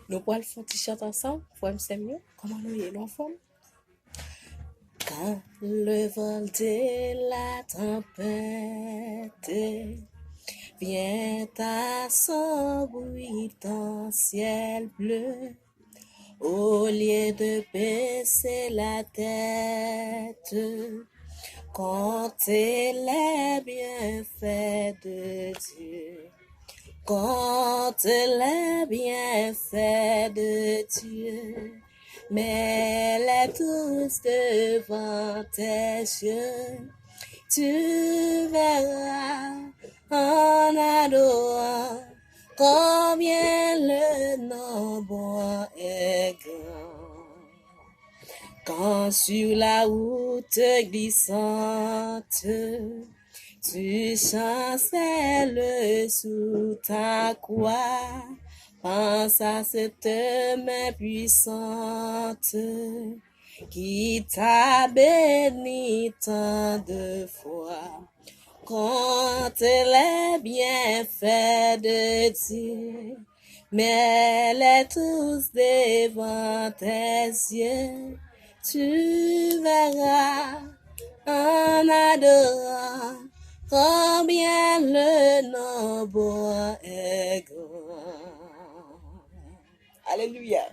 Nous pourrons le faire t-shirt ensemble, frère mieux. Comment nous y est en forme? Quand le vol de la tempête vient à son bruit dans ciel bleu, au lieu de baisser la tête, comptez les bienfaits de Dieu. Compte les bienfaits de Dieu, mets-les tous devant tes yeux. Tu verras en adorant combien le nombre est grand. Quand sur la route glissante, tu chancelles sous ta croix, pense à cette main puissante qui t'a béni tant de fois. Compte les bienfaits de Dieu, mets-les tous devant tes yeux. Tu verras en adorant combien le nombre est grand. Alléluia.